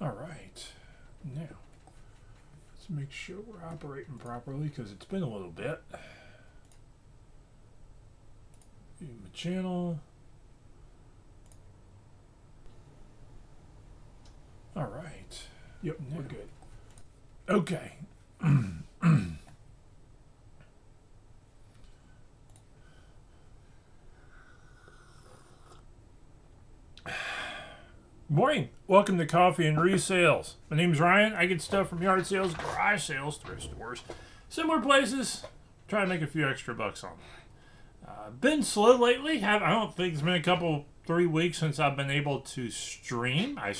All right. Now, let's make sure we're operating properly because it's been a little bit. View my channel. All right. Yep, we're good. Okay. Morning. Welcome to Coffee and Resales. My name's Ryan. I get stuff from yard sales, garage sales, thrift stores, similar places. Try to make a few extra bucks online. Been slow lately. I don't think it's been 3 weeks since I've been able to stream. I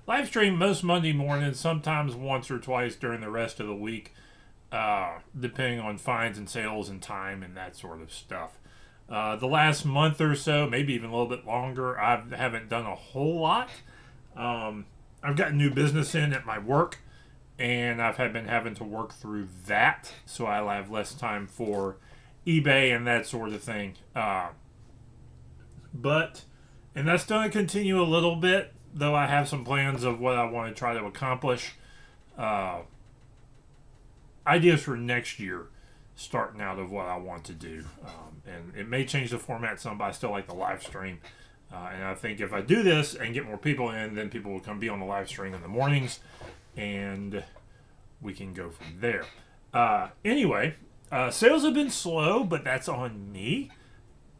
live stream most Monday mornings, sometimes once or twice during the rest of the week, depending on finds and sales and time and that sort of stuff. The last month or so, maybe even a little bit longer, I haven't done a whole lot. I've got new business in at my work, and I've been having to work through that, so I'll have less time for eBay and that sort of thing. And that's going to continue a little bit, though I have some plans of what I want to try to accomplish. Ideas for next year, starting out of what I want to do. And it may change the format some, but I still like the live stream. And I think if I do this and get more people in, then people will come be on the live stream in the mornings, and we can go from there. Anyway, sales have been slow, but that's on me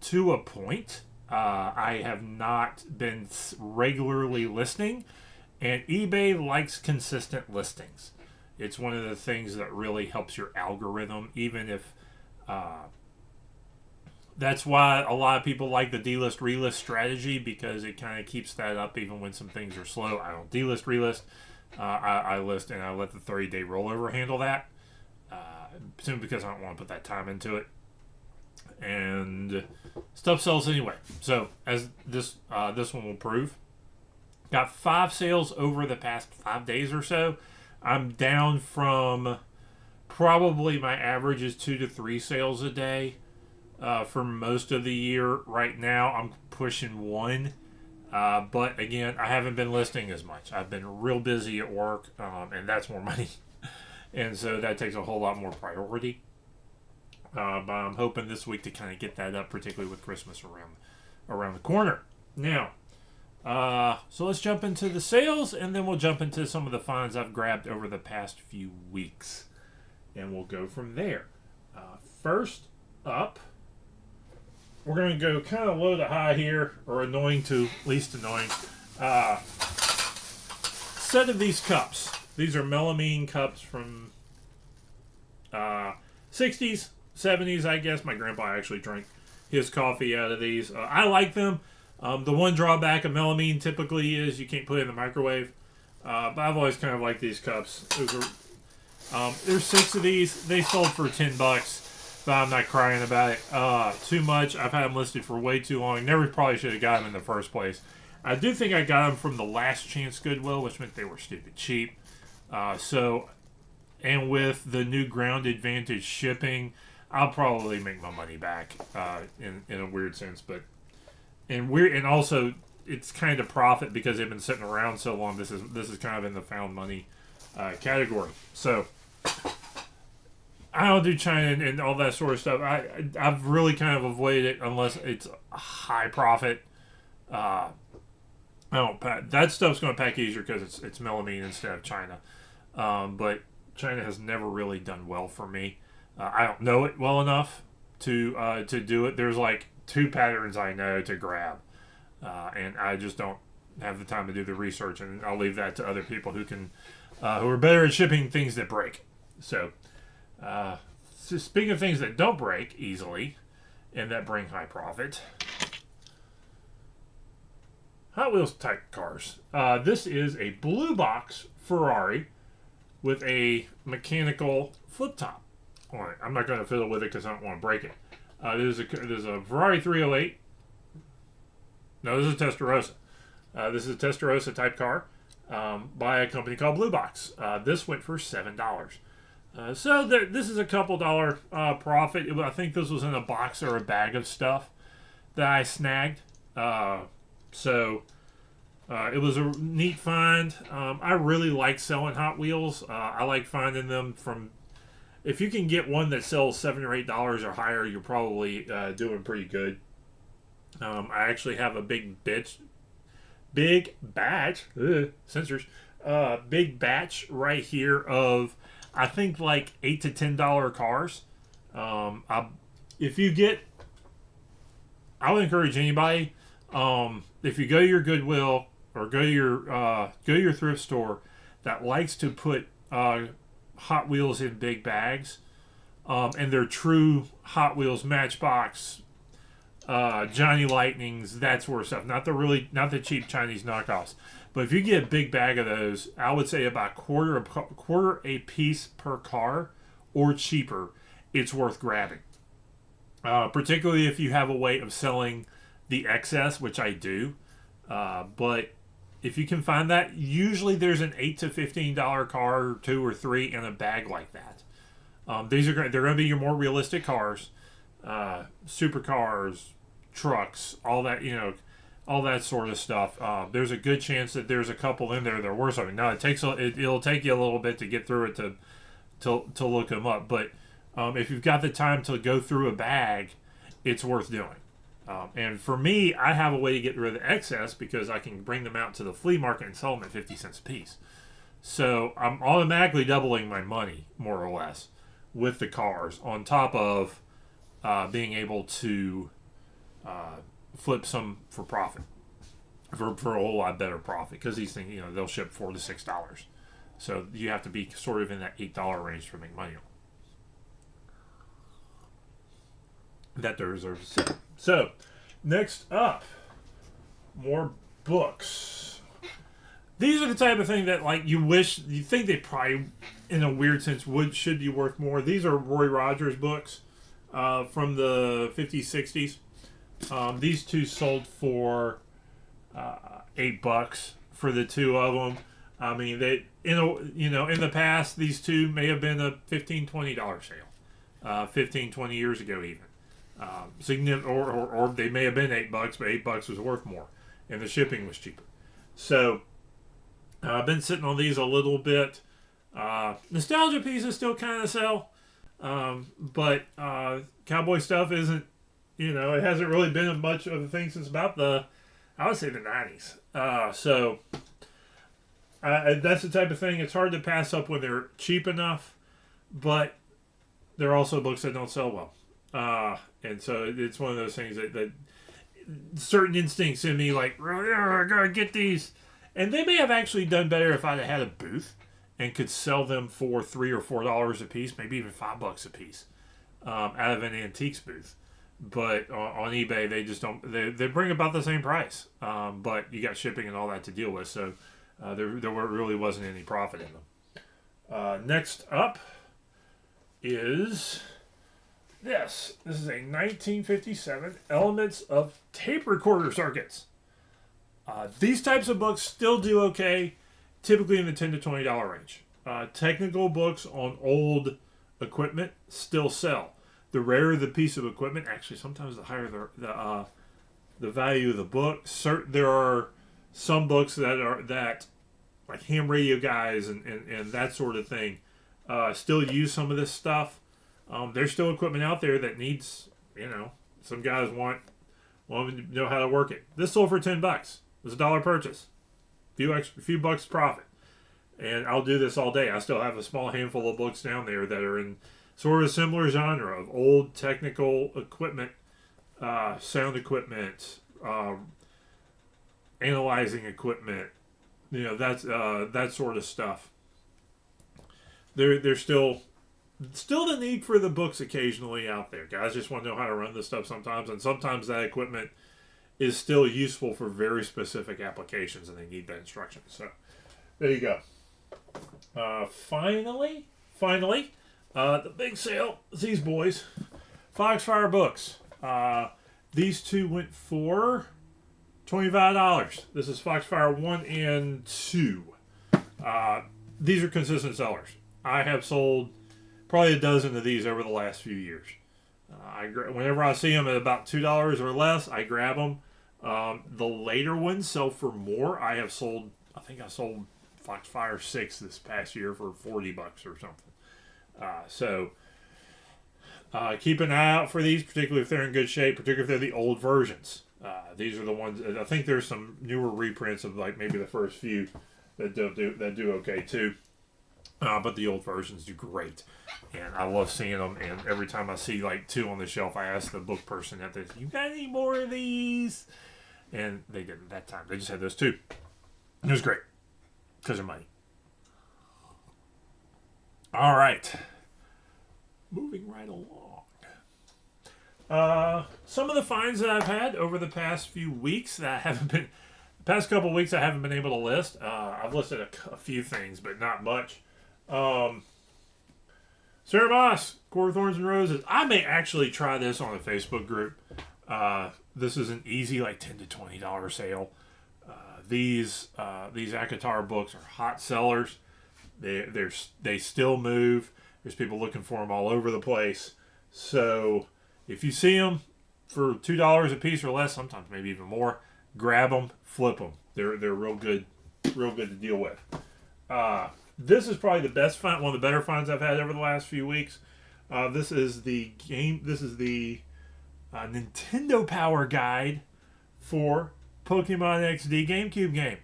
to a point. I have not been regularly listing, and eBay likes consistent listings. It's one of the things that really helps your algorithm, even if that's why a lot of people like the delist relist strategy, because it kind of keeps that up even when some things are slow. I don't delist relist. I list and I let the 30-day rollover handle that, simply because I don't want to put that time into it. And stuff sells anyway. So as this one will prove, got 5 sales over the past 5 days or so. I'm down from probably my average is 2 to 3 sales a day for most of the year. Right now, I'm pushing 1. But again, I haven't been listing as much. I've been real busy at work, and that's more money. And so that takes a whole lot more priority. But I'm hoping this week to kind of get that up, particularly with Christmas around the corner. Now, so let's jump into the sales, and then we'll jump into some of the finds I've grabbed over the past few weeks. And we'll go from there. First up, we're going to go kind of low to high here, or annoying to least annoying. Set of these cups. These are melamine cups from 60s, 70s, I guess. My grandpa actually drank his coffee out of these. I like them. The one drawback of melamine typically is you can't put it in the microwave. But I've always kind of liked these cups. There's 6 of these. They sold for $10, but I'm not crying about it too much. I've had them listed for way too long. Never probably should have got them in the first place. I do think I got them from the Last Chance Goodwill, which meant they were stupid cheap. And with the new Ground Advantage shipping, I'll probably make my money back in a weird sense, but and also it's kind of profit because they've been sitting around so long. This is kind of in the found money category. So I don't do China and all that sort of stuff. I've really kind of avoided it unless it's a high profit. That stuff's going to pack easier because it's melamine instead of China. But China has never really done well for me. I don't know it well enough to do it. There's like 2 patterns I know to grab, and I just don't have the time to do the research, and I'll leave that to other people who are better at shipping things that break. So speaking of things that don't break easily and that bring high profit, Hot Wheels type cars. This is a blue box Ferrari with a mechanical flip top on it. I'm not going to fiddle with it because I don't want to break it. There's a Ferrari 308. No, this is a Testarossa. This is a Testarossa type car by a company called Blue Box. This went for $7. So this is a couple dollar profit. I think this was in a box or a bag of stuff that I snagged. It was a neat find. I really like selling Hot Wheels. I like finding them from. If you can get one that sells $7 or $8 or higher, you're probably doing pretty good. I actually have a big batch, sensors, big batch right here of, I think, like $8 to $10 cars. If you get, I would encourage anybody, if you go to your Goodwill or go to your thrift store that likes to put Hot Wheels in big bags, and they're true Hot Wheels Matchbox, Johnny Lightnings, that sort of stuff. Not the cheap Chinese knockoffs. But if you get a big bag of those, I would say about quarter a piece per car, or cheaper, it's worth grabbing. Particularly if you have a way of selling the excess, which I do. But if you can find that, usually there's an $8 to $15 car, or 2 or 3 in a bag like that. They're going to be your more realistic cars, supercars, trucks, all that, all that sort of stuff. There's a good chance that there's a couple in there that are worth something. Now it'll take you a little bit to get through it to look them up, but if you've got the time to go through a bag, it's worth doing. And for me, I have a way to get rid of the excess because I can bring them out to the flea market and sell them at 50 cents a piece. So I'm automatically doubling my money, more or less, with the cars, on top of being able to flip some for profit, for a whole lot better profit, because these things, they'll ship $4 to $6. So you have to be sort of in that $8 range to make money on. That deserves a second. So, next up, more books. These are the type of thing that, like, you think they probably, in a weird sense, should be worth more. These are Roy Rogers books from the 50s, 60s. These two sold for $8 for the two of them. I mean, they, in the past, these two may have been a $15, $20 sale, 15, 20 years ago even. Or they may have been $8, but $8 was worth more, and the shipping was cheaper. So I've been sitting on these a little bit. Nostalgia pieces still kind of sell, but cowboy stuff isn't. It hasn't really been much of a thing since about I would say the 90s. So that's the type of thing. It's hard to pass up when they're cheap enough, but they're also books that don't sell well. And so it's one of those things that certain instincts in me, like, I gotta get these. And they may have actually done better if I'd have had a booth and could sell them for $3 or $4 a piece, maybe even $5 a piece, out of an antiques booth. But on eBay, they just don't. They bring about the same price, but you got shipping and all that to deal with. So there really wasn't any profit in them. Next up is. This is a 1957 Elements of Tape Recorder Circuits. These types of books still do okay, typically in the $10 to $20 range. Technical books on old equipment still sell. The rarer the piece of equipment, actually sometimes the higher the value of the book. There are some books that like ham radio guys and that sort of thing still use some of this stuff. There's still equipment out there that needs, some guys want to know how to work it. This sold for $10. It's a dollar purchase. A few bucks profit. And I'll do this all day. I still have a small handful of books down there that are in sort of a similar genre of old technical equipment, sound equipment, analyzing equipment, that's that sort of stuff. There's still the need for the books occasionally out there. Guys just want to know how to run this stuff sometimes, and sometimes that equipment is still useful for very specific applications, and they need that instruction. So there you go. Finally, the big sale is these boys, Foxfire books. These two went for $25. This is Foxfire 1 and 2. These are consistent sellers. I have sold probably a dozen of these over the last few years. Whenever I see them at about $2 or less, I grab them. The later ones sell for more. I think I sold Foxfire 6 this past year for $40 or something. Keep an eye out for these, particularly if they're in good shape, particularly if they're the old versions. These are the ones. I think there's some newer reprints of like maybe the first few that do okay too. But the old versions do great, and I love seeing them. And every time I see like 2 on the shelf, I ask the book person at this, "You got any more of these?" And they didn't that time. They just had those 2. It was great because of money. All right, moving right along. Some of the finds that I've had over the past few weeks that I haven't been, the past couple of weeks I haven't been able to list. I've listed a few things, but not much. Sarah Moss, Core Thorns and Roses. I may actually try this on the Facebook group. This is an easy like $10 to $20 sale. These ACOTAR books are hot sellers. They still move. There's people looking for them all over the place. So if you see them for $2 a piece or less, sometimes maybe even more, grab them, flip them. They're real good to deal with. This is probably the best find, one of the better finds I've had over the last few weeks. This is the Nintendo Power Guide for Pokemon XD GameCube game.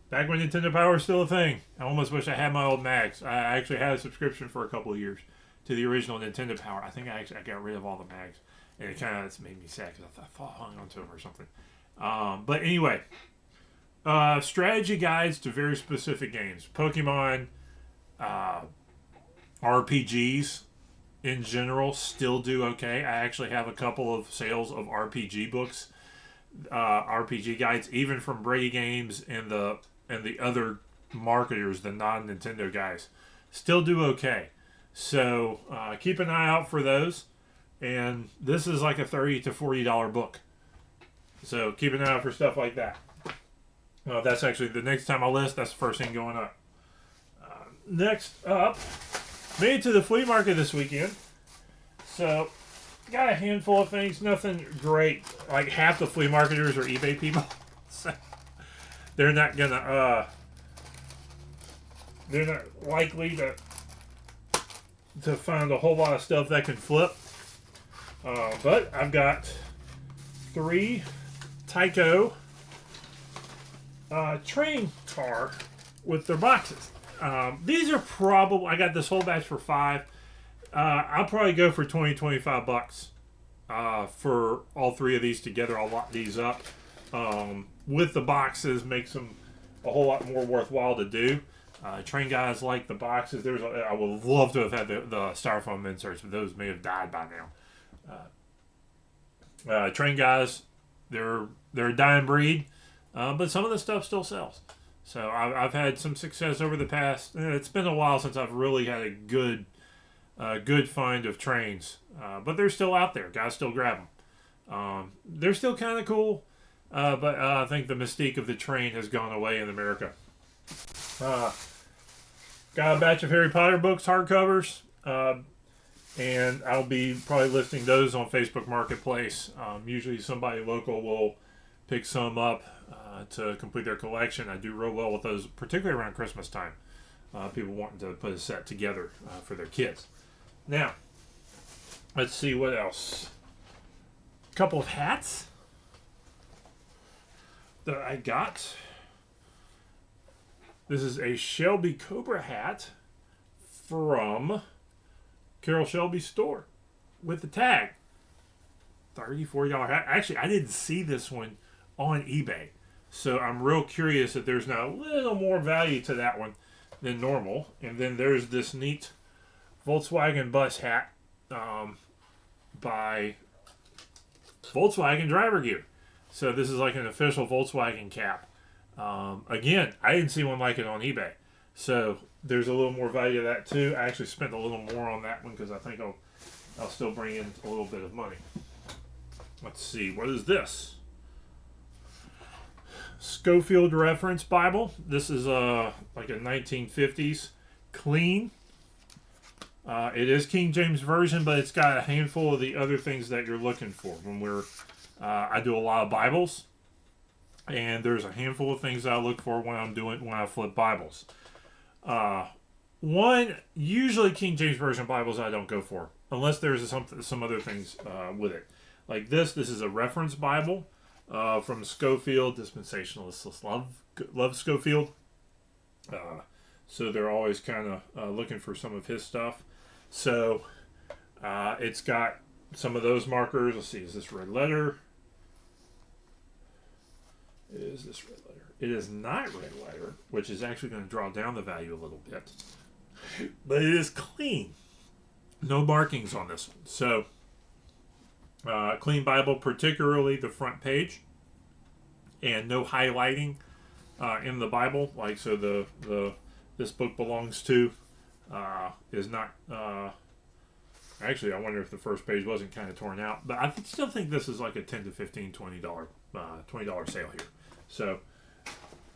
Back when Nintendo Power was still a thing, I almost wish I had my old mags. I actually had a subscription for a couple of years to the original Nintendo Power. I think I got rid of all the mags, and it kind of made me sad because I thought I hung on to them or something. But anyway, strategy guides to very specific games. Pokemon RPGs in general still do okay. I actually have a couple of sales of RPG books, RPG guides, even from Brady Games and the other marketers, the non-Nintendo guys, still do okay. So keep an eye out for those. And this is like a $30 to $40 book. So keep an eye out for stuff like that. That's actually the next time I list. That's the first thing going up. Next up, made it to the flea market this weekend. So got a handful of things. Nothing great. Like half the flea marketers are eBay people. So they're not gonna. They're not likely to find a whole lot of stuff that can flip. But I've got 3 Tyco train car with their boxes. These are probably, I got this whole batch for $5. I'll probably go for $20-25 for all 3 of these together. I'll lock these up with the boxes, makes them a whole lot more worthwhile to do. Train guys like the boxes. I would love to have had the styrofoam inserts, but those may have died by now. Train guys, they're a dying breed, but some of the stuff still sells. So I've had some success over the past. It's been a while since I've really had a good find of trains, but they're still out there. Guys still grab them. They're still kind of cool, but I think the mystique of the train has gone away in America. Got a batch of Harry Potter books, hardcovers, and I'll be probably listing those on Facebook Marketplace. Usually somebody local will pick some up to complete their collection. I do real well with those, particularly around Christmas time. People wanting to put a set together for their kids. Now, let's see what else. A couple of hats that I got. This is a Shelby Cobra hat from Carol Shelby's store with the tag. $30, $40 hat. Actually, I didn't see this one on eBay. So I'm real curious that there's now a little more value to that one than normal. And then there's this neat Volkswagen bus hat by Volkswagen Driver Gear. So this is like an official Volkswagen cap. Again, I didn't see one like it on eBay. So there's a little more value to that too. I actually spent a little more on that one because I think I'll still bring in a little bit of money. Let's see, what is this? Schofield Reference Bible. This is like a 1950s clean. It is King James Version, but it's got a handful of the other things that you're looking for when we're I do a lot of Bibles, and there's a handful of things I look for when I flip Bibles. One, usually King James Version Bibles I don't go for, unless there's some other things with it. Like this is a reference Bible from Scofield, Dispensationalists love Scofield. So they're always kind of looking for some of his stuff. So it's got some of those markers. Let's see, is this red letter? Is this red letter? It is not red letter, which is actually going to draw down the value a little bit. But it is clean. No markings on this one. So, clean Bible, particularly the front page. And no highlighting in the Bible. Like, so this book belongs to is not... actually, I wonder if the first page wasn't kind of torn out. But I still think this is like a $10 to $15, $20 sale here. So,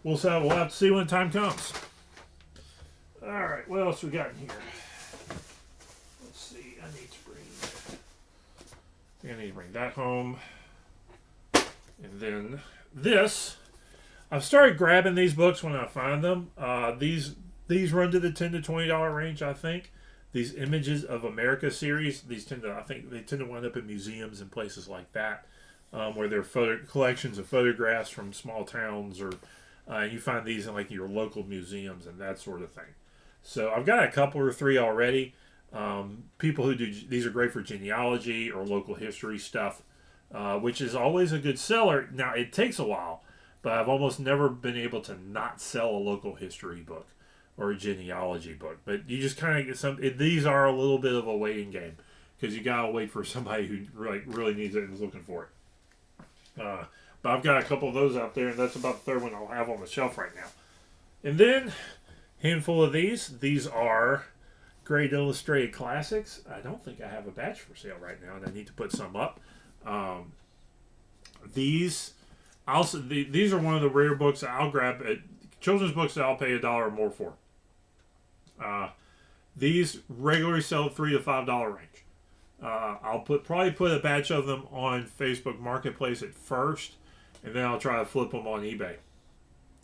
we'll have to see when the time comes. All right, what else we got in here? Let's see. I need to bring that home. And then this. I've started grabbing these books when I find them. These run to the $10 to $20 range, I think. These Images of America series. I think they tend to wind up in museums and places like that, where they're collections of photographs from small towns, or you find these in like your local museums and that sort of thing. So I've got a couple or three already. People who do these are great for genealogy or local history stuff, which is always a good seller. Now it takes a while, but I've almost never been able to not sell a local history book or a genealogy book. But you just kind of get these are a little bit of a waiting game, because you gotta wait for somebody who really needs it and is looking for it. But I've got a couple of those out there, and that's about the third one I'll have on the shelf right now. And then handful of these. These are Great Illustrated Classics. I don't think I have a batch for sale right now, and I need to put some up. These are one of the rare books I'll grab. Children's books that I'll pay $1 or more for. These regularly sell at $3 to $5 range. I'll probably put a batch of them on Facebook Marketplace at first, and then I'll try to flip them on eBay.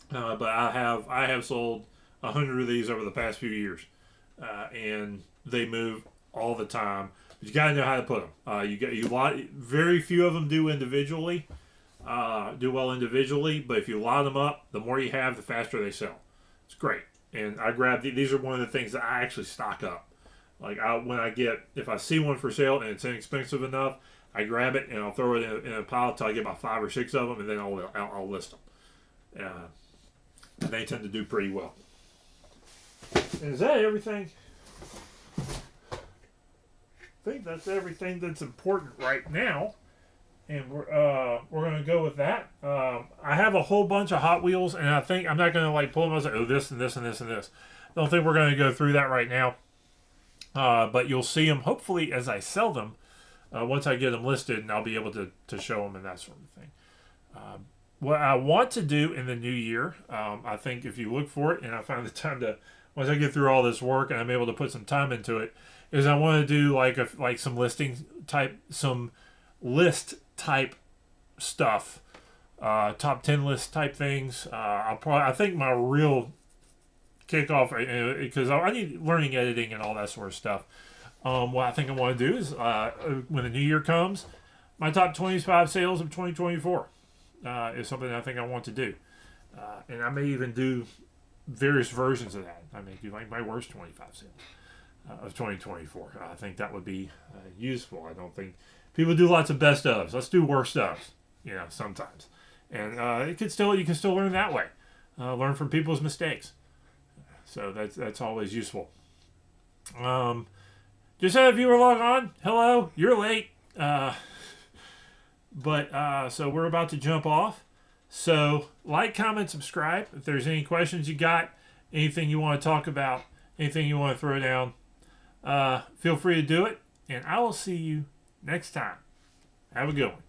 But I have sold 100 of these over the past few years, and they move all the time. But you got to know how to put them. Very few of them do well individually. But if you line them up, the more you have, the faster they sell. It's great. And I grab these are one of the things that I actually stock up. Like if I see one for sale and it's inexpensive enough, I grab it and I'll throw it in a pile until I get about 5 or 6 of them, and then I'll list them. And they tend to do pretty well. And is that everything? I think that's everything that's important right now. And we're gonna go with that. I have a whole bunch of Hot Wheels, and I think I'm not gonna pull them. I was like, oh, this and this and this and this. I don't think we're gonna go through that right now. But you'll see them hopefully as I sell them. Once I get them listed, and I'll be able to show them and that sort of thing. What I want to do in the new year, I think if you look for it, and I find the time to, once I get through all this work and I'm able to put some time into it, is I want to do some some list type stuff, top 10 list type things. I think my real kickoff, because I need learning editing and all that sort of stuff. What I think I want to do is when the new year comes, my top 25 sales of 2024 is something I think I want to do, and I may even do various versions of that. I may do my worst 25 sales of 2024. I think that would be useful. I don't think people do lots of best ofs. Let's do worst ofs, sometimes. And you can still learn that way. Learn from people's mistakes. So that's always useful. Just had a viewer log on. Hello, you're late. So we're about to jump off. So like, comment, subscribe. If there's any questions you got, anything you want to talk about, anything you want to throw down, feel free to do it. And I will see you next time. Have a good one.